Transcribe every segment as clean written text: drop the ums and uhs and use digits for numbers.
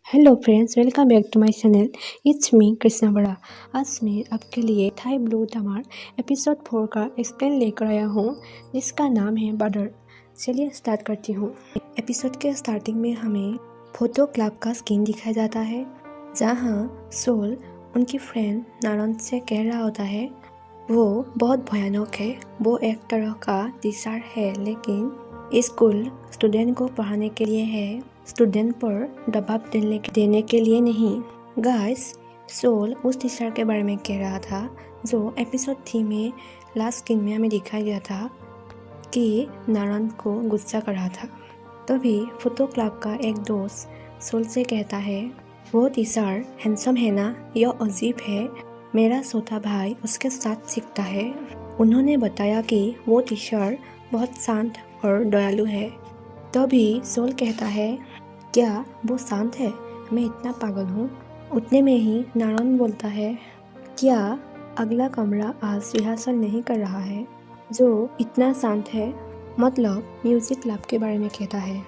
Hello friends, welcome back to my channel. It's me Krishna बड़ा। आज मैं आपके लिए थाई ब्लू तमार एपिसोड 4 का एक्सप्लेन लेकर आया हूँ, जिसका नाम है बदर। चलिए स्टार्ट करती हूँ। एपिसोड के स्टार्टिंग में हमें फोटो क्लब का स्क्रीन दिखाया जाता है, जहाँ सोल उनकी फ्रेंड नारन से कह रहा होता है वो बहुत भयानक है। वो एक तरह का टीचर है, लेकिन स्कूल स्टूडेंट को पढ़ाने के लिए है, स्टूडेंट पर दबाव देने के लिए नहीं। गाइस, सोल उस टीचर के बारे में कह रहा था जो एपिसोड 3 में लास्ट सीन में हमें दिखाया गया था कि नारन को गुस्सा कर रहा था। तभी फोटो क्लब का एक दोस्त सोल से कहता है वो टीचर हैंडसम है ना, यह अजीब है। मेरा छोटा भाई उसके साथ सीखता है। उन्होंने बताया कि वो टीचर बहुत शांत और दयालु है। तभी सोल कहता है क्या वो शांत है? मैं इतना पागल हूँ। उतने में ही नारन बोलता है क्या अगला कमरा आज रिहर्सल नहीं कर रहा है जो इतना शांत है? मतलब म्यूजिक क्लब के बारे में कहता है।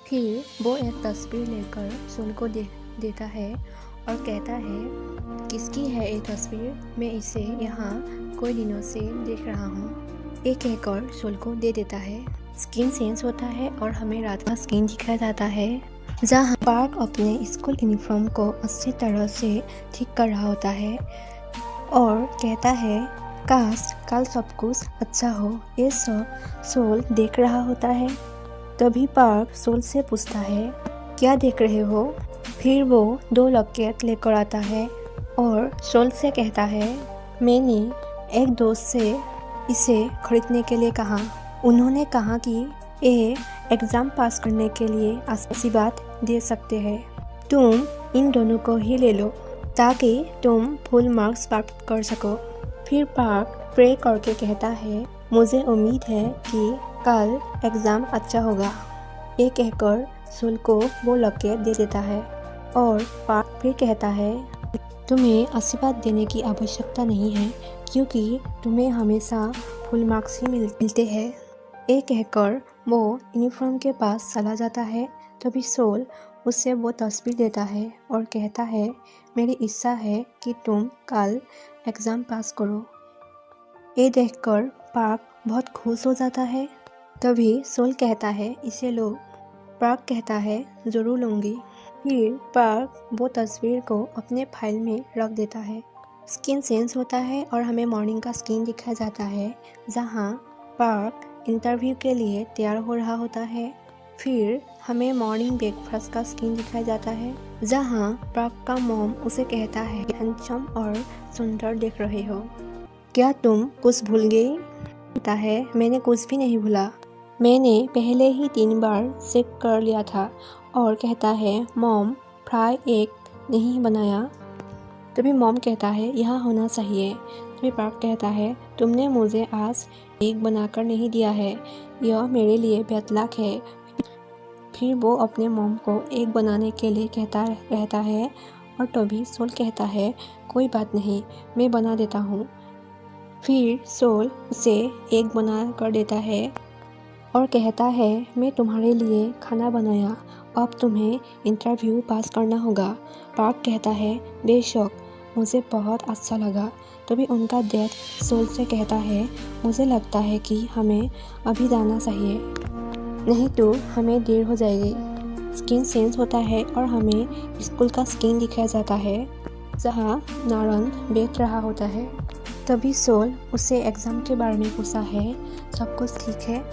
फिर वो एक तस्वीर लेकर सोल को देता है और कहता है किसकी है ये तस्वीर? मैं इसे यहाँ कोई दिनों से देख रहा हूँ। एक कहकर सोल को दे देता है। स्क्रीन चेंज होता है और हमें रात का स्क्रीन दिखाया जाता है, जहाँ पार्क अपने स्कूल यूनिफॉर्म को अच्छी तरह से ठीक कर रहा होता है और कहता है काश कल सब कुछ अच्छा हो। ये सब सोल देख रहा होता है। तभी पार्क सोल से पूछता है क्या देख रहे हो? फिर वो 2 लॉकेट लेकर आता है और सोल से कहता है मैंने एक दोस्त से इसे खरीदने के लिए कहा। उन्होंने कहा कि ये एग्ज़ाम पास करने के लिए आशीर्वाद दे सकते हैं। तुम इन दोनों को ही ले लो ताकि तुम फुल मार्क्स प्राप्त कर सको। फिर पार्क प्रे करके कहता है मुझे उम्मीद है कि कल एग्ज़ाम अच्छा होगा। ये कहकर सोल को वो लॉकेट दे देता है और पार्क फिर कहता है तुम्हें आशीर्वाद देने की आवश्यकता नहीं है, क्योंकि तुम्हें हमेशा फुल मार्क्स ही मिलते हैं। ये कहकर वो यूनिफॉर्म के पास चला जाता है। तभी सोल उसे वो तस्वीर देता है और कहता है मेरी इच्छा है कि तुम कल एग्ज़ाम पास करो। ये देखकर पार्क बहुत खुश हो जाता है। तभी सोल कहता है इसे लो। पार्क कहता है ज़रूर लूँगी। फिर पार्क वो तस्वीर को अपने फाइल में रख देता है। स्क्रीन चेंज होता है और हमें मॉर्निंग का स्क्रीन दिखाया जाता है, जहाँ पार्क इंटरव्यू के लिए तैयार हो रहा होता है। फिर हमें मॉर्निंग ब्रेकफास्ट का स्क्रीन दिखाया जाता है, जहाँ पार्क का मॉम उसे कहता है हैंडसम और सुंदर दिख रहे हो। क्या तुम कुछ भूल गई? कहता है मैंने कुछ भी नहीं भूला, मैंने पहले ही 3 बार चेक कर लिया था। और कहता है मॉम फ्राई एग नहीं बनाया। तभी मॉम कहता है यहाँ होना चाहिए। तभी पार्क कहता है तुमने मुझे आज एग बनाकर नहीं दिया है, यह मेरे लिए बैड लक है। फिर वो अपने मॉम को एग बनाने के लिए कहता रहता है और तभी सोल कहता है कोई बात नहीं, मैं बना देता हूँ। फिर सोल उसे एग बना कर देता है और कहता है मैं तुम्हारे लिए खाना बनाया, अब तुम्हें इंटरव्यू पास करना होगा। पार्क कहता है बेशक, मुझे बहुत अच्छा लगा। तभी उनका डैड सोल से कहता है मुझे लगता है कि हमें अभी जाना चाहिए, नहीं तो हमें देर हो जाएगी। स्क्रीन चेंज होता है और हमें स्कूल का स्क्रीन दिखाया जाता है, जहाँ नारन बैठ रहा होता है। तभी सोल उससे एग्ज़ाम के बारे में पूछा है, सब कुछ ठीक है,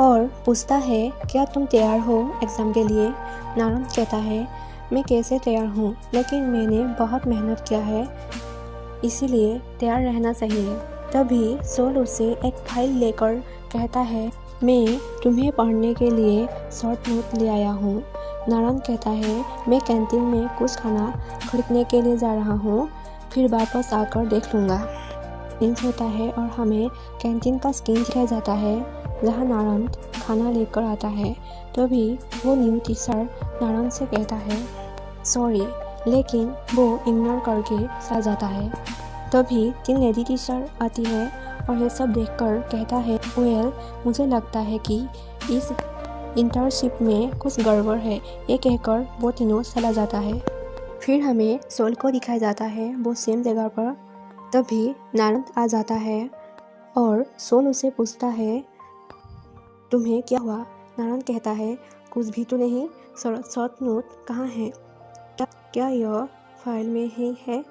और पूछता है क्या तुम तैयार हो एग्ज़ाम के लिए? नारन कहता है मैं कैसे तैयार हूँ, लेकिन मैंने बहुत मेहनत किया है, इसीलिए तैयार रहना चाहिए। तभी सोल उसे एक फाइल लेकर कहता है मैं तुम्हें पढ़ने के लिए शॉर्ट नोट ले आया हूँ। नारन कहता है मैं कैंटीन में कुछ खाना खरीदने के लिए जा रहा हूँ, फिर वापस आकर देख लूँगा। दिन होता है और हमें कैंटीन का स्क्रीन दिखाया जाता है, जहाँ नारन खाना लेकर आता है। तभी वो न्यू टीचर नारन से कहता है सॉरी, लेकिन वो इग्नोर करके चला जाता है। तभी 3 लेडी टीचर आती है और ये सब देखकर कहता है वेल, मुझे लगता है कि इस इंटर्नशिप में कुछ गड़बड़ है, ये कहकर वो तीनों चला जाता है। फिर हमें सोल को दिखाया जाता है वो सेम जगह पर। तभी नारंग आ जाता है और सोल उसे पूछता है तुम्हें क्या हुआ। नारंग कहता है कुछ भी तो नहीं, शॉर्ट नोट कहाँ है, क्या यह फाइल में ही है।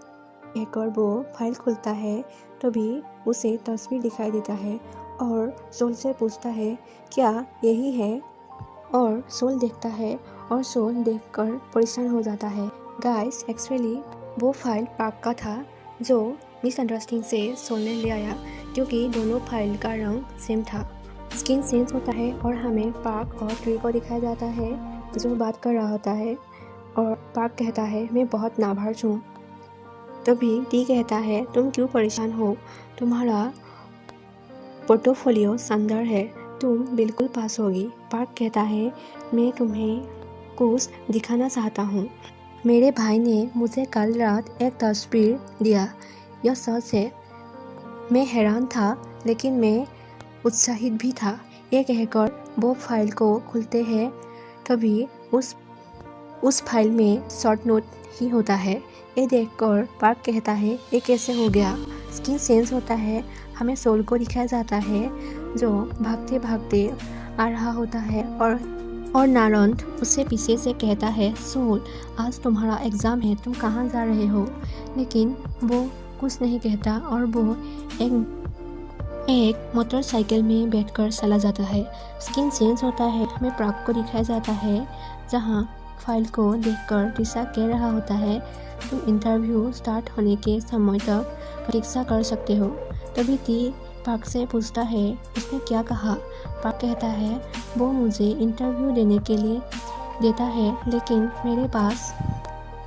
कहकर वो फाइल खुलता है, तभी उसे तस्वीर दिखाई देता है और सोल से पूछता है क्या यही है। और सोल देखता है और सोल देखकर परेशान हो जाता है। गाइस, एक्चुअली वो फाइल पार्क का था जो मिसअंडरस्टैंडिंग से सोल ने ले आया, क्योंकि दोनों फाइल का रंग सेम था। स्किन चेंज होता है और हमें पार्क और ट्री को दिखाया जाता है जो बात कर रहा होता है। और पार्क कहता है मैं बहुत नाभार्ज हूँ। तभी टी कहता है तुम क्यों परेशान हो, तुम्हारा पोर्टफोलियो शानदार है, तुम बिल्कुल पास होगी। पार्क कहता है मैं तुम्हें कुछ दिखाना चाहता हूँ। मेरे भाई ने मुझे कल रात एक तस्वीर दिया, यह सच है। मैं हैरान था लेकिन मैं उत्साहित भी था। ये कहकर वो फाइल को खुलते हैं, तभी उस फाइल में शॉर्ट नोट ही होता है। ये देखकर पार्क कहता है ये कैसे हो गया। स्किन चेंज होता है, हमें सोल को दिखाया जाता है जो भागते भागते आ रहा होता है और नारंग उससे पीछे से कहता है सोल आज तुम्हारा एग्ज़ाम है, तुम कहाँ जा रहे हो। लेकिन वो कुछ नहीं कहता और वो एक मोटरसाइकिल में बैठकर चला जाता है। स्किन चेंज होता है, हमें पार्क को दिखाया जाता है जहाँ फाइल को देखकर टीसा कह रहा होता है तुम इंटरव्यू स्टार्ट होने के समय तक प्रतीक्षा कर सकते हो। तभी टी पार्क से पूछता है उसने क्या कहा। पार्क कहता है वो मुझे इंटरव्यू देने के लिए देता है, लेकिन मेरे पास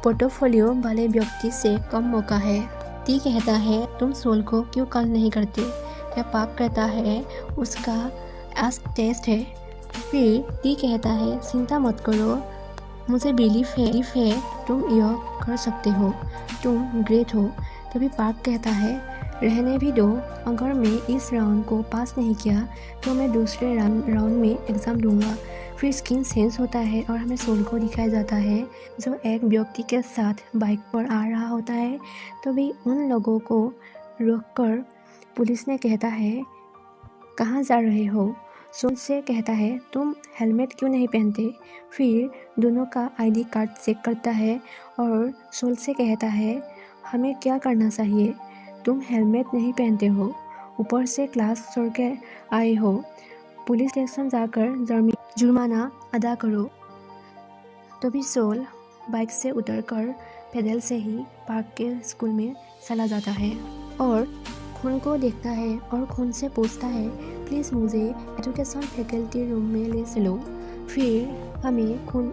पोर्टफोलियो वाले व्यक्ति से कम मौका है। टी कहता है तुम सोल को क्यों कॉल नहीं करते। क्या पार्क कहता है उसका आज टेस्ट है। फिर टी कहता है चिंता मत करो, मुझे बिलीफ है तुम यह कर सकते हो, तुम ग्रेट हो। तभी पार्क कहता है रहने भी दो, अगर मैं इस राउंड को पास नहीं किया तो मैं दूसरे राउंड में एग्ज़ाम दूंगा। फिर स्किन चेंज होता है और हमें सोल को दिखाया जाता है जो एक व्यक्ति के साथ बाइक पर आ रहा होता है। तभी उन लोगों को रोककर पुलिस ने कहता है कहाँ जा रहे हो। सोल से कहता है तुम हेलमेट क्यों नहीं पहनते। फिर दोनों का आईडी कार्ड चेक करता है और सोल से कहता है हमें क्या करना चाहिए, तुम हेलमेट नहीं पहनते हो, ऊपर से क्लास छोड़ के आए हो, पुलिस स्टेशन जाकर जुर्माना अदा करो। तभी सोल बाइक से उतरकर पैदल से ही पार्क के स्कूल में चला जाता है और खून को देखता है और खून से पूछता है प्लीज़ मुझे एजुकेशन फैकल्टी रूम में ले चलो। फिर हमें खून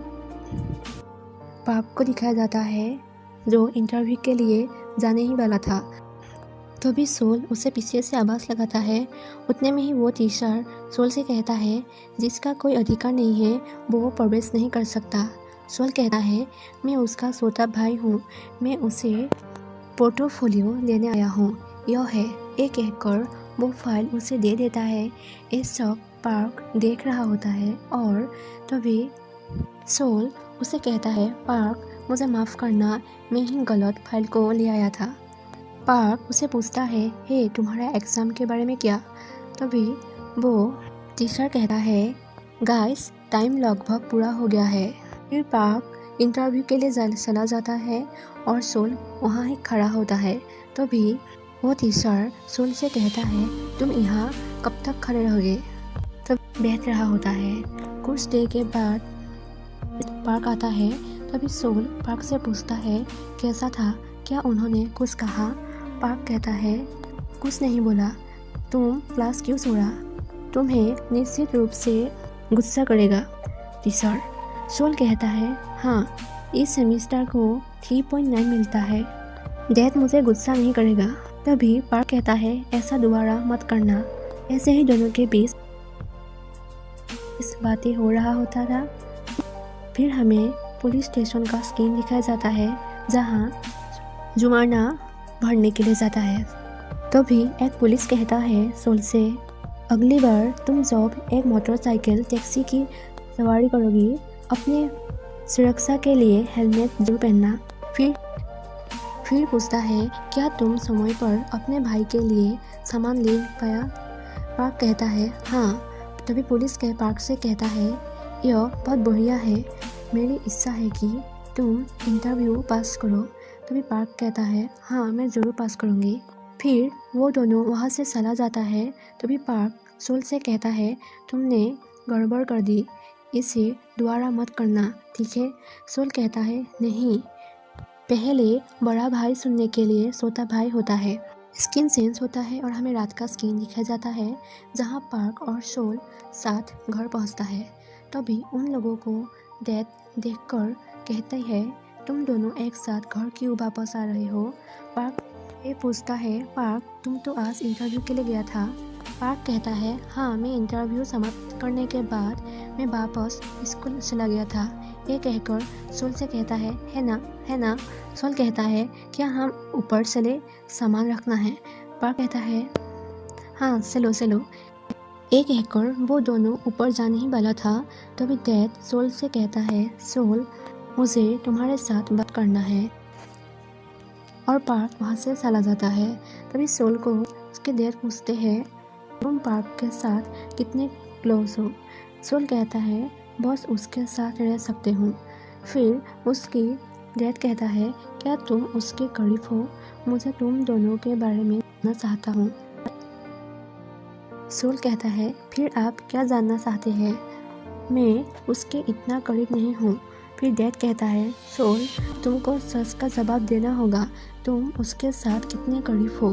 पार्क को दिखाया जाता है जो इंटरव्यू के लिए जाने ही वाला था। तभी सोल उसे पीछे से आवाज़ लगाता है। उतने में ही वो टीचर सोल से कहता है जिसका कोई अधिकार नहीं है वो प्रवेश नहीं कर सकता। सोल कहता है मैं उसका छोटा भाई हूँ, मैं उसे पोर्टफोलियो देने आया हूँ, यह है। ये कहकर वो फाइल उसे दे देता है। ये सब पार्क देख रहा होता है और तभी सोल उसे कहता है पार्क मुझे माफ़ करना, मैं ही गलत फाइल को ले आया था। पार्क उसे पूछता है हे तुम्हारा एग्ज़ाम के बारे में क्या। तभी वो टीचर कहता है गाइस टाइम लगभग पूरा हो गया है। फिर पार्क इंटरव्यू के लिए चला जाता है और सोल वहाँ ही खड़ा होता है। तभी वो टीचर सोल से कहता है तुम यहाँ कब तक खड़े रहोगे। तब बैठ रहा होता है। कुछ देर के बाद पार्क आता है। तभी सोल पार्क से पूछता है कैसा था, क्या उन्होंने कुछ कहा। पार्क कहता है कुछ नहीं बोला, तुम क्लास क्यों छोड़ा, तुम्हें निश्चित रूप से गुस्सा करेगा टीचर। सोल कहता है हाँ इस सेमेस्टर को 3.9 मिलता है, डैड मुझे गुस्सा नहीं करेगा। तभी पार्क कहता है ऐसा दोबारा मत करना। ऐसे ही दोनों के बीच इस बातें हो रहा होता था। फिर हमें पुलिस स्टेशन का सीन दिखाया जाता है जहां जुर्माना भरने के लिए जाता है। तभी एक पुलिस कहता है सोल से अगली बार तुम जब एक मोटरसाइकिल टैक्सी की सवारी करोगी, अपने सुरक्षा के लिए हेलमेट जरूर पहनना। फिर पूछता है, क्या तुम समय पर अपने भाई के लिए सामान ले पाया? पार्क कहता है, हाँ। तभी पुलिस के पार्क से कहता है, यह बहुत बढ़िया है, मेरी इच्छा है कि तुम इंटरव्यू पास करो। तभी पार्क कहता है, हाँ मैं ज़रूर पास करूँगी। फिर वो दोनों वहाँ से चला जाता है। तभी पार्क सोल से कहता है, तुमने गड़बड़ कर दी, इसे दोबारा मत करना, ठीक है? सोल कहता है, नहीं, पहले बड़ा भाई सुनने के लिए छोटा भाई होता है। स्किन चेंज होता है और हमें रात का स्किन दिखाया जाता है, जहाँ पार्क और सोल साथ घर पहुँचता है। तभी उन लोगों को डेथ देखकर कहते हैं, तुम दोनों एक साथ घर क्यों वापस आ रहे हो? पार्क ये पूछता है, पार्क तुम तो आज इंटरव्यू के लिए गया था। पार्क कहता है, हाँ मैं इंटरव्यू समाप्त करने के बाद मैं वापस स्कूल चला गया था। ये कहकर सोल से कहता है ना? सोल कहता है, क्या हम ऊपर चले, सामान रखना है? पार्क कहता है, हाँ चलो। ये कहकर वो दोनों ऊपर जाने ही वाला था। तभी डैड सोल से कहता है, सोल मुझे तुम्हारे साथ बात करना है। और पार्क वहाँ से चला जाता है। तभी सोल को उसके डैड पूछते हैं, तुम पार्क के साथ कितने क्लोज हो? सोल कहता है, बस उसके साथ रह सकते हूँ। फिर उसकी डैड कहता है, क्या तुम उसके करीब हो? मुझे तुम दोनों के बारे में जानना चाहता हूँ। सोल कहता है, फिर आप क्या जानना चाहते हैं? मैं उसके इतना करीब नहीं हूँ। फिर डैड कहता है, सोल तुमको सच का जवाब देना होगा, तुम उसके साथ कितने करीब हो?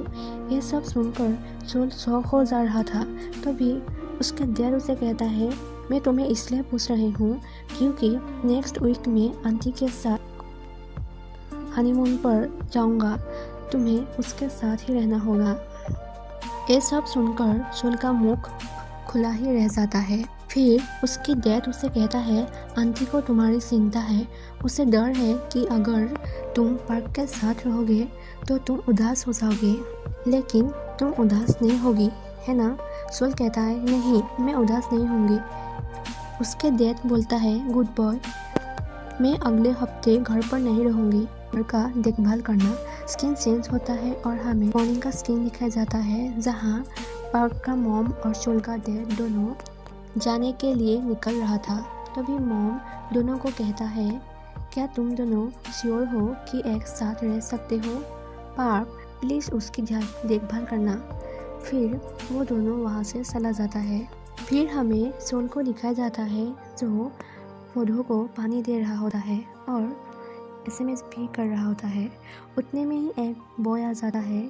ये सब सुनकर सोल शॉक हो जा रहा था। तभी उसके डैड उसे कहता है, मैं तुम्हें इसलिए पूछ रही हूँ क्योंकि नेक्स्ट वीक में आंटी के साथ हनीमून पर जाऊँगा, तुम्हें उसके साथ ही रहना होगा। ये सब सुनकर सोल का मुख खुला ही रह जाता है। फिर उसकी डैड उसे कहता है, आंटी को तुम्हारी चिंता है, उसे डर है कि अगर तुम पार्क के साथ रहोगे तो तुम उदास हो जाओगे, लेकिन तुम उदास नहीं होगी, है ना? सोल कहता है, नहीं मैं उदास नहीं होंगी। उसके डैड बोलता है, गुड बॉय, मैं अगले हफ्ते घर पर नहीं रहूँगी, घर का देखभाल करना। स्किन चेंज होता है और हमें मॉर्निंग का स्किन दिखाया जाता है, जहाँ पार्क का मॉम और सोल का डैड दोनों जाने के लिए निकल रहा था। तभी मॉम दोनों को कहता है, क्या तुम दोनों श्योर हो कि एक साथ रह सकते हो? पार्क प्लीज़ उसकी देखभाल करना। फिर वो दोनों वहाँ से चला जाता है। फिर हमें सोल को दिखाया जाता है जो पौधों को पानी दे रहा होता है और SMS भी कर रहा होता है। उतने में ही एक बॉय आ जाता है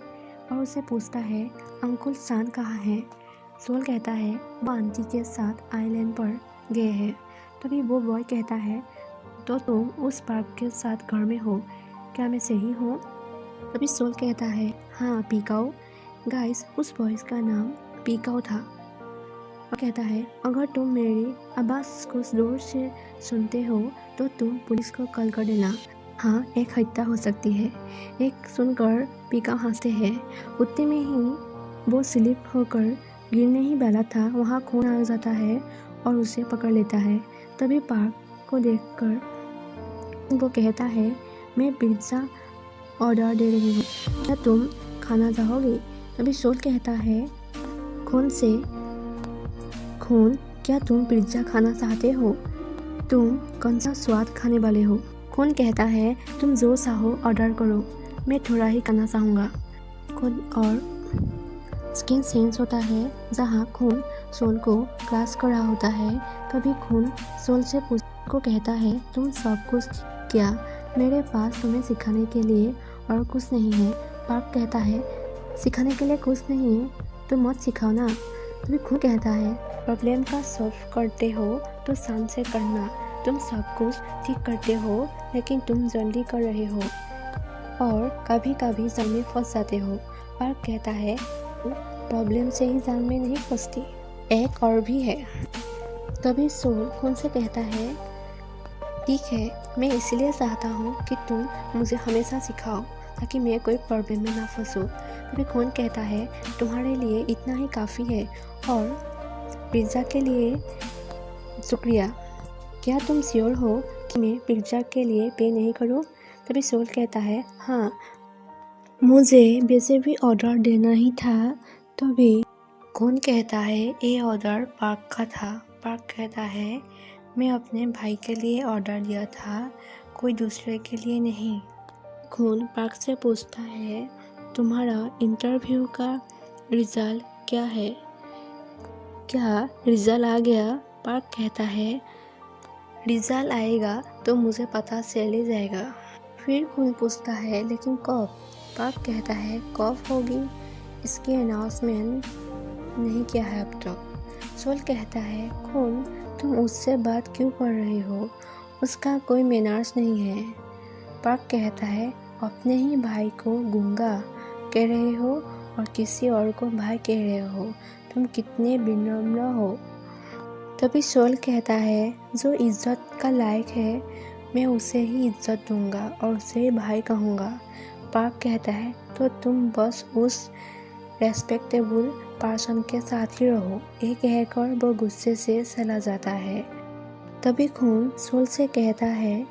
और उसे पूछता है, अंकुल सान कहाँ है? सोल कहता है, वो आंटी के साथ आइलैंड पर गए हैं। तभी वो बॉय कहता है, तो तुम उस पार्क के साथ घर में हो, क्या मैं सही हूँ? तभी सोल कहता है, हाँ पीकाओ। गाइस, उस बॉयज़ का नाम पीकाओ था। और कहता है, अगर तुम मेरी आवाज़ को दूर से सुनते हो तो तुम पुलिस को कॉल कर देना। हाँ, एक हत्या हो सकती है। एक सुनकर पीकाओ हंसते हैं। उतने में ही वो स्लिप होकर गिरने ही वाला था, वहाँ खून आ जाता है और उसे पकड़ लेता है। तभी पार्क को देखकर वो कहता है, मैं पिज्ज़ा ऑर्डर दे रही हूँ, क्या तुम खाना चाहोगे? तभी सोल कहता है, खून, क्या तुम पिज्ज़ा खाना चाहते हो? तुम कौन सा स्वाद खाने वाले हो? खून कहता है, तुम जो चाहो ऑर्डर करो, मैं थोड़ा ही खाना चाहूँगा। खून और स्किन चेंज होता है, जहाँ खून सोल को क्लास कर रहा होता है। तभी खून सोल से को कहता है, तुम सब कुछ क्या? मेरे पास तुम्हें सिखाने के लिए और कुछ नहीं है। पार्क कहता है, सिखाने के लिए कुछ नहीं है तो मत सिखाओ ना। तभी खून कहता है, प्रॉब्लम का सॉल्व करते हो तो शान से करना, तुम सब कुछ ठीक करते हो लेकिन तुम जल्दी कर रहे हो और कभी कभी जाल में फंस जाते हो। पार्क कहता है, प्रॉब्लम से ही जाल में नहीं फंसती, एक और भी है। तभी सोल खून से कहता है, ठीक है, मैं इसलिए चाहता हूँ कि तुम मुझे हमेशा सिखाओ ताकि मैं कोई प्रॉब्लम में ना फंसूँ। तभी खून कहता है, तुम्हारे लिए इतना ही काफ़ी है और पिज़्ज़ा के लिए शुक्रिया। क्या तुम श्योर हो कि मैं पिज्जा के लिए पे नहीं करूं? तभी सोल कहता है, हाँ, मुझे वैसे भी ऑर्डर देना ही था। तभी खून कहता है, ये ऑर्डर पार्क का था। पार्क कहता है, मैं अपने भाई के लिए ऑर्डर दिया था, कोई दूसरे के लिए नहीं। खून पार्क से पूछता है, तुम्हारा इंटरव्यू का रिजल्ट क्या है? क्या रिजल्ट आ गया? पार्क कहता है, रिजल्ट आएगा तो मुझे पता चल ही जाएगा। फिर खून पूछता है, लेकिन कब? पार्क कहता है, कब होगी इसकी अनाउंसमेंट नहीं किया है अब तक। सोल कहता है, खून तुम उससे बात क्यों कर रही हो? उसका कोई मैनर्स नहीं है। पार्क कहता है, अपने ही भाई को गूंगा कह रहे हो और किसी और को भाई कह रहे हो, तुम कितने विनम्र हो। तभी सोल कहता है, जो इज्जत का लायक है मैं उसे ही इज्जत दूंगा और उसे ही भाई कहूँगा। पार्क कहता है, तो तुम बस उस रेस्पेक्टेबल पर्सन के साथ ही रहो। ये कहकर वो गुस्से से चला जाता है। तभी खून सोल से कहता है,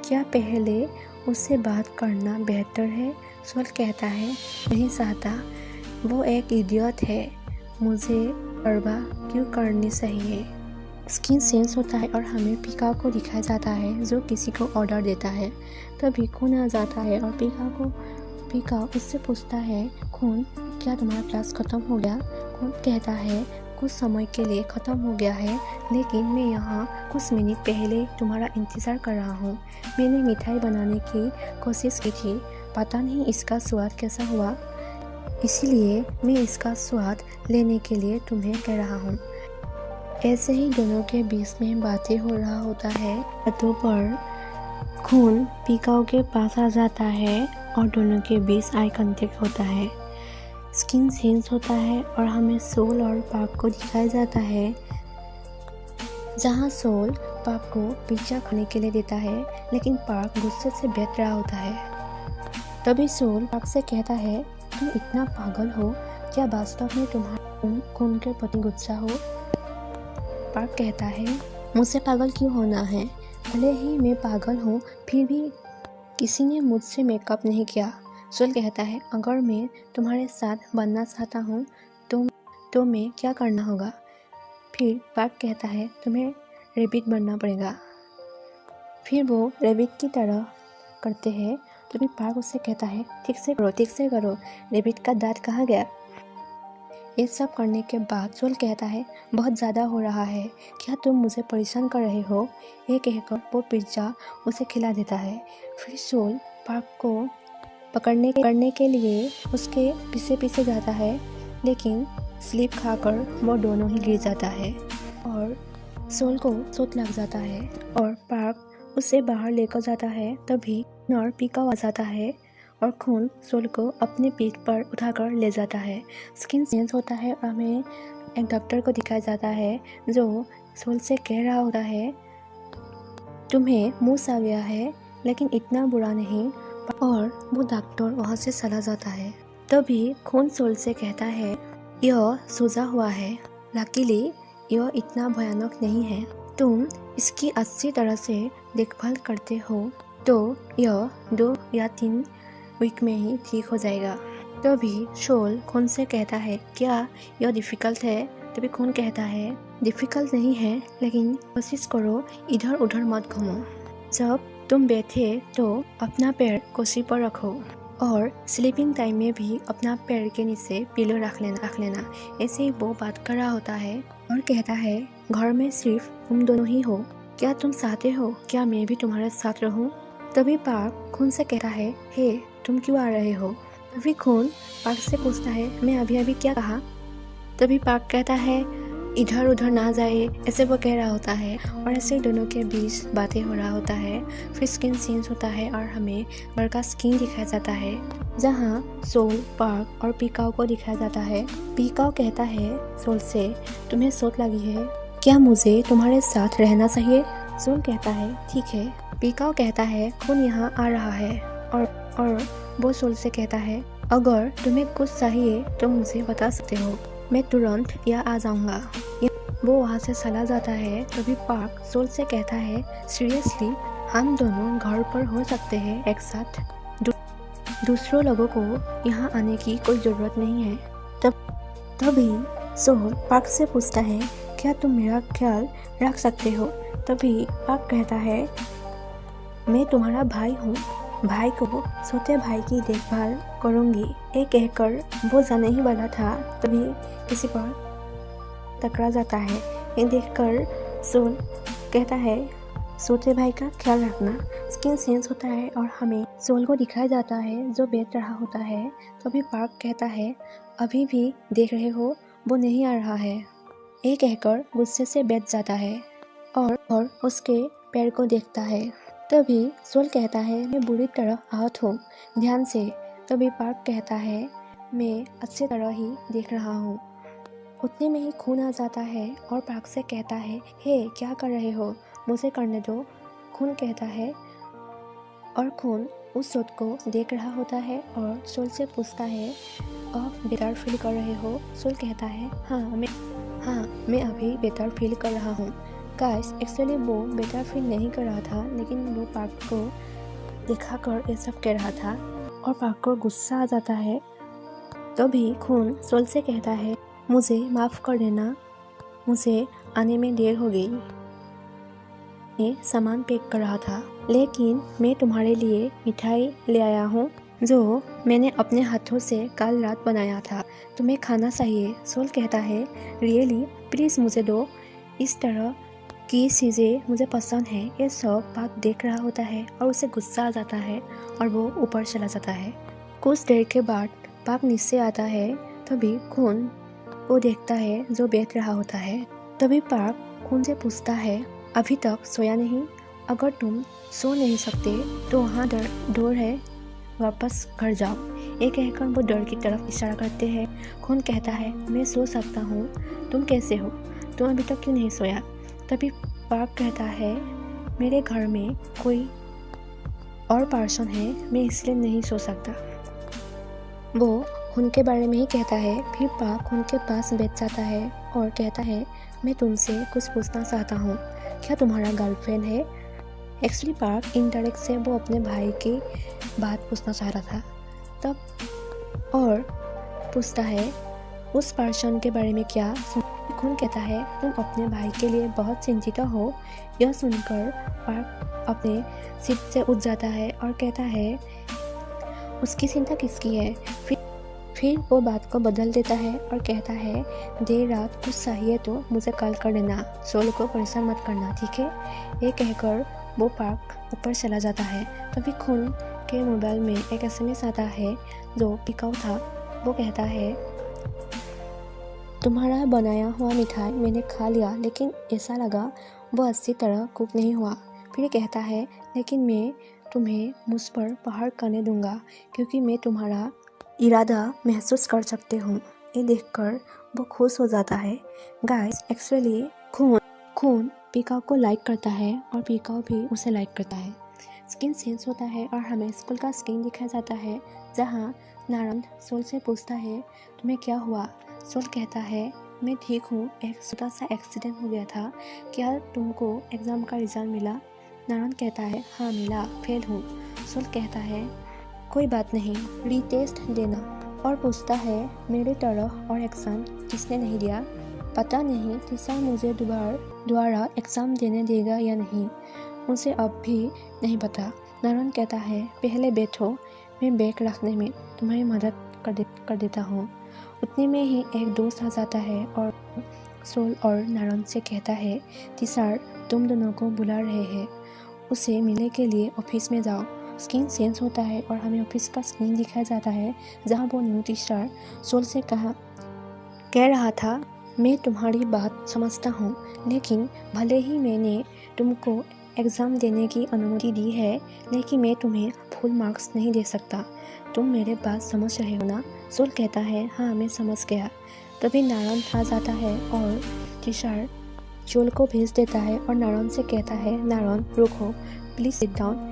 क्या पहले उससे बात करना बेहतर है? सोल कहता है, नहीं चाहता, वो एक इडियट है, मुझे परवाह क्यों करनी चाहिए। स्किन सेंस होता है और हमें पीका को दिखाया जाता है जो किसी को ऑर्डर देता है। तभी खून आ जाता है और पीका उससे पूछता है, खून क्या तुम्हारा क्लास ख़त्म हो गया? खून कहता है, कुछ समय के लिए ख़त्म हो गया है, लेकिन मैं यहाँ कुछ मिनट पहले तुम्हारा इंतज़ार कर रहा हूँ। मैंने मिठाई बनाने की कोशिश की थी, पता नहीं इसका स्वाद कैसा हुआ, इसीलिए मैं इसका स्वाद लेने के लिए तुम्हें कह रहा हूँ। ऐसे ही दोनों के बीच में बातें हो रहा होता है। बातों पर खून पीकाओ के पास आ जाता है और दोनों के बीच आई कांटेक्ट होता है। स्किन चेंज होता है और हमें सोल और पार्क को दिखाया जाता है, जहाँ सोल पार्क को पिज्जा खाने के लिए देता है, लेकिन पार्क गुस्से से बैठ रहा होता है। तभी सोल पार्क से कहता है, तुम इतना पागल हो क्या वास्तव में तुम्हारा खून के प्रति गुस्सा हो? पार्क कहता है, मुझसे पागल क्यों होना है? भले ही मैं पागल हूँ, फिर भी किसी ने मुझसे मेकअप नहीं किया। सोल कहता है, अगर मैं तुम्हारे साथ बनना चाहता हूँ तो मैं क्या करना होगा? फिर पार्क कहता है, तुम्हें रैबिट बनना पड़ेगा। फिर वो रैबिट की तरह करते हैं। तभी पार्क उससे कहता है, ठीक से करो, रैबिट का दांत कहाँ गया? ये सब करने के बाद सोल कहता है, बहुत ज़्यादा हो रहा है, क्या तुम मुझे परेशान कर रहे हो? ये कहकर वो पिज्ज़ा उसे खिला देता है। फिर सोल पार्क को पकड़ने के लिए उसके पीछे जाता है, लेकिन स्लिप खाकर वो दोनों ही गिर जाता है और सोल को चोट लग जाता है और पार्क उसे बाहर लेकर जाता है। तभी नर पीका आ जाता है और खून सोल को अपने पीठ पर उठाकर ले जाता है। स्किन चेंज होता है और हमें एक डॉक्टर को दिखाया जाता है जो सोल से कह रहा होता है, तुम्हें मूस आ गया है, लेकिन इतना बुरा नहीं। और वो डॉक्टर वहाँ से चला जाता है। तभी खून सोल से कहता है, यह सूजा हुआ है, लकीली यह इतना भयानक नहीं है, तुम इसकी अच्छी तरह से देखभाल करते हो तो यह 2 या 3 वीक में ही ठीक हो जाएगा। तभी सोल खून से कहता है, क्या यह डिफ़िकल्ट है? तभी खून कहता है, डिफ़िकल्ट नहीं है, लेकिन कोशिश करो इधर उधर मत घूमो। जब तुम बैठे तो अपना पैर कुर्सी पर रखो और स्लीपिंग टाइम में भी अपना पैर के नीचे पिलो रख लेना। ऐसे ही वो बात कर रहा होता है और कहता है, घर में सिर्फ तुम दोनों ही हो, क्या तुम चाहते हो क्या मैं भी तुम्हारे साथ रहूं? तभी पार्क खून से कहता है, हे तुम क्यों आ रहे हो? तभी खून पार्क से पूछता है, मैं अभी क्या कहा? तभी पार्क कहता है, इधर उधर ना जाए, ऐसे वो कह रहा होता है और ऐसे दोनों के बीच बातें हो रहा होता है। फिर स्किन चेंज होता है और हमें घर का स्किन दिखाया जाता है, जहाँ सोल पार्क और पीकाओ को दिखाया जाता है। पीकाओ कहता है सोल से, तुम्हें चोट लगी है, क्या मुझे तुम्हारे साथ रहना चाहिए? सोल कहता है, ठीक है। पीकाओ कहता है, खून यहाँ आ रहा है और वो सोल से कहता है, अगर तुम्हें कुछ चाहिए तो मुझे बता सकते हो, मैं तुरंत यहाँ आ जाऊँगा। वो वहाँ से चला जाता है। तभी पार्क सोल से कहता है, सीरियसली हम दोनों घर पर हो सकते हैं एक साथ, दूसरों लोगों को यहाँ आने की कोई ज़रूरत नहीं है। तभी सोल पार्क से पूछता है, क्या तुम मेरा ख्याल रख सकते हो? तभी पार्क कहता है, मैं तुम्हारा भाई हूँ, भाई को छोटे भाई की देखभाल करूँगी। ये कहकर वो जाने ही वाला था, तभी किसी पर टकरा जाता है। ये देखकर सोल कहता है, छोटे भाई का ख्याल रखना। स्किन चेंज होता है और हमें सोल को दिखाया जाता है जो बैठ रहा होता है। तभी पार्क कहता है, अभी भी देख रहे हो, वो नहीं आ रहा है। ये कहकर गुस्से से बैठ जाता है और उसके पैर को देखता है। तभी सोल कहता है, मैं बुरी तरह आहत हूँ, ध्यान से। तभी पार्क कहता है, मैं अच्छी तरह ही देख रहा हूँ। उतने में ही खून आ जाता है और पार्क से कहता है, हे क्या कर रहे हो, मुझे करने दो। खून कहता है और खून उस शॉट को देख रहा होता है और सोल से पूछता है, आप बेटर फील कर रहे हो? सोल कहता है, हाँ मैं अभी बेटर फील कर रहा हूँ। गाइस, एक्चुअली वो बेटर फील नहीं कर रहा था, लेकिन वो पार्क को दिखाकर ये सब कह रहा था और पार्क को गुस्सा आ जाता है। तभी खून सोल से कहता है, मुझे माफ़ कर देना, मुझे आने में देर हो गई। मैं सामान पैक कर रहा था, लेकिन मैं तुम्हारे लिए मिठाई ले आया हूँ जो मैंने अपने हाथों से कल रात बनाया था, तुम्हें खाना चाहिए। सोल कहता है, रियली, प्लीज़ मुझे दो, इस तरह की चीज़ें मुझे पसंद है। ये सब पार्क देख रहा होता है और उसे गुस्सा आ जाता है और वो ऊपर चला जाता है। कुछ देर के बाद पार्क नीचे आता है। तभी खून वो देखता है जो बैठ रहा होता है। तभी पार्क खून से पूछता है, अभी तक सोया नहीं? अगर तुम सो नहीं सकते तो वहाँ डोर है, वापस घर जाओ। ये कहकर वो डर की तरफ इशारा करते हैं। खून कहता है, मैं सो सकता हूँ, तुम कैसे हो, तुम अभी तक क्यों नहीं सोया? तभी पार्क कहता है, मेरे घर में कोई और पर्सन है, मैं इसलिए नहीं सो सकता। वो खून के बारे में ही कहता है। फिर पार्क खून के पास बैठ जाता है और कहता है, मैं तुमसे कुछ पूछना चाहता हूँ, क्या तुम्हारा गर्लफ्रेंड है? एक्चुअली पार्क इनडायरेक्ट से वो अपने भाई की बात पूछना चाह रहा था। तब और पूछता है, उस पर्सन के बारे में क्या? खून कहता है, तुम अपने भाई के लिए बहुत चिंतित हो। यह सुनकर पार्क अपने सीट से उठ जाता है और कहता है, उसकी चिंता किसकी है? फिर वो बात को बदल देता है और कहता है, देर रात कुछ चाहिए तो मुझे कॉल कर देना, सोल को परेशान मत करना, ठीक है? ये कहकर वो पार्क ऊपर चला जाता है। तभी खून के मोबाइल में एक SMS आता है जो पिकाऊ था। वो कहता है, तुम्हारा बनाया हुआ मिठाई मैंने खा लिया, लेकिन ऐसा लगा वो अच्छी तरह कुक नहीं हुआ। फिर कहता है, लेकिन मैं तुम्हें मुझ पर प्रहार करने दूंगा क्योंकि मैं तुम्हारा इरादा महसूस कर सकते हूँ। ये देखकर वो खुश हो जाता है। गाइस, एक्चुअली खून पिकाऊ को लाइक करता है और पिकाऊ भी उसे लाइक करता है। स्किन चेंज होता है और हमें स्कूल का स्किन दिखाया जाता है जहाँ नारंग सोल से पूछता है, तुम्हें क्या हुआ? सोल कहता है, मैं ठीक हूँ, एक छोटा सा एक्सीडेंट हो गया था। क्या तुमको एग्ज़ाम का रिजल्ट मिला? नारंग कहता है, हाँ मिला, फेल हूँ। सोल कहता है, कोई बात नहीं, रीटेस्ट देना। और पूछता है, मेरे तरह और एग्ज़ाम किसने नहीं दिया? पता नहीं टीचर मुझे दोबारा एग्ज़ाम देने देगा या नहीं, मुझे अब भी नहीं पता। नारंग कहता है, पहले बैठो, मैं बैग रखने में तुम्हारी मदद कर देता हूँ। उतने में ही एक दोस्त आ जाता है और सोल और नारंग से कहता है, टीचर तुम दोनों को बुला रहे हैं, उसे मिलने के लिए ऑफिस में जाओ। स्किन चेंज होता है और हमें ऑफिस का स्किन दिखाया जाता है जहाँ वो न्यू टीचर सोल से कह रहा था, मैं तुम्हारी बात समझता हूँ, लेकिन भले ही मैंने तुमको एग्ज़ाम देने की अनुमति दी है, लेकिन मैं तुम्हें फुल मार्क्स नहीं दे सकता। तुम मेरे बात समझ रहे हो ना? सोल कहता है, हाँ मैं समझ गया। तभी नारंग आ जाता है और टीचर सोल को भेज देता है और नारंग से कहता है, नारंग रुको, प्लीज़ सिट डाउन।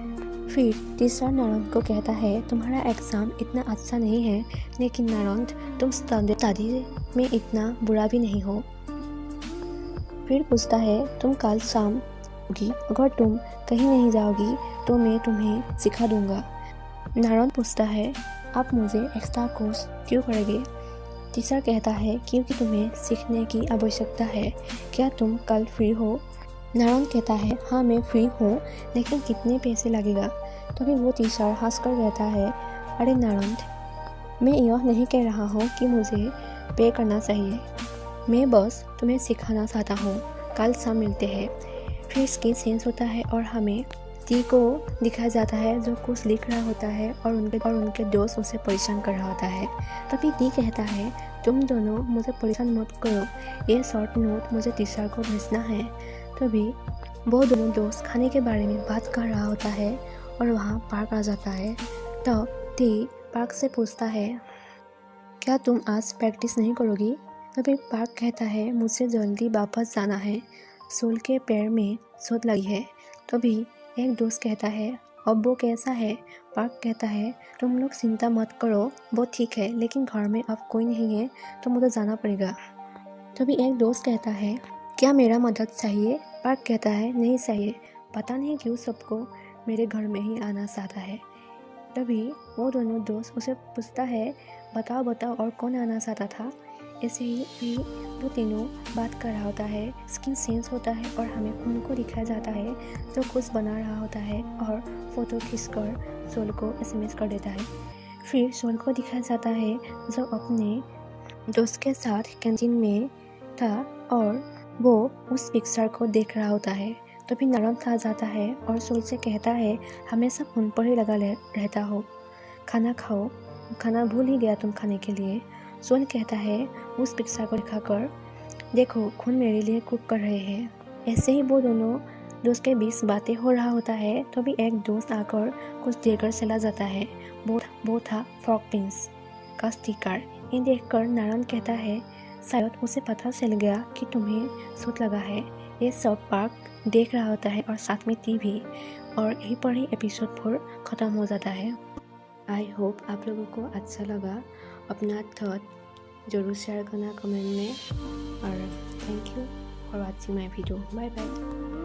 फिर टीचर नारंग को कहता है, तुम्हारा एग्ज़ाम इतना अच्छा नहीं है, लेकिन नारंग तुम स्टडी में इतना बुरा भी नहीं हो। फिर पूछता है तुम कल शाम होगी, अगर तुम कहीं नहीं जाओगी तो मैं तुम्हें सिखा दूंगा। नारायण पूछता है आप मुझे एक्स्ट्रा कोर्स क्यों करेंगे? टीचर कहता है क्योंकि तुम्हें सीखने की आवश्यकता है, क्या तुम कल फ्री हो? नारायण कहता है हाँ मैं फ्री हूँ, लेकिन कितने पैसे लगेगा? तभी वो टीचर हंसकर कहता है अरे नारायण, मैं यह नहीं कह रहा हूँ कि मुझे पे करना चाहिए, मैं बस तुम्हें सिखाना चाहता हूँ। कल शाम मिलते हैं। फिर स्क्रीन चेंज होता है और हमें टी को दिखाया जाता है जो कुछ लिख रहा होता है और उनके दोस्त उसे परेशान कर रहा होता है। तभी टी कहता है तुम दोनों मुझे परेशान मत करो, ये शॉर्ट नोट मुझे टीचर को भेजना है। तभी वो दोनों दोस्त खाने के बारे में बात कर रहा होता है और वहाँ पार्क आ जाता है। तब टी पार्क से पूछता है क्या तुम आज प्रैक्टिस नहीं करोगी? तभी पार्क कहता है मुझे जल्दी वापस जाना है, सोल के पैर में चोट लगी है। तभी एक दोस्त कहता है अब वो कैसा है? पार्क कहता है तुम लोग चिंता मत करो, वो ठीक है, लेकिन घर में अब कोई नहीं है तो मुझे जाना पड़ेगा। तभी एक दोस्त कहता है क्या मेरा मदद चाहिए? पार्क कहता है नहीं चाहिए, पता नहीं क्यों सबको मेरे घर में ही आना चाहता है। तभी वो दोनों दोस्त उसे पूछता है बताओ और कौन आना चाहता था? ऐसे ही वो तीनों बात कर रहा होता है। स्क्रीन चेंज होता है और हमें उनको दिखाया जाता है जो कुछ बना रहा होता है और फोटो खींचकर सोल को SMS कर देता है। फिर सोल को दिखाया जाता है जो अपने दोस्त के साथ कैंटीन में था और वो उस पिक्चर को देख रहा होता है। तभी नारायण आ जाता है और सोल से कहता है हमेशा फोन पर ही लगा रहता हो, खाना खाओ, खाना भूल ही गया तुम खाने के लिए। सोल कहता है उस पिक्चर को दिखाकर देखो खुद मेरे लिए कुक कर रहे हैं। ऐसे ही वो दोनों दोस्त के बीच बातें हो रहा होता है। तभी एक दोस्त आकर कुछ देकर चला जाता है। वो था फ्रॉक प्रिंस का स्टिकर। ये देखकर नारायण कहता है शायद उसे पता चल गया कि तुम्हें चोट लगा है। ये सब पार्क देख रहा होता है और साथ में टी भी। और यहीं पर ही एपिसोड 4 ख़त्म हो जाता है। आई होप आप लोगों को अच्छा लगा। अपना थॉट जरूर शेयर करना कमेंट में और thank you for watching my video. Bye bye.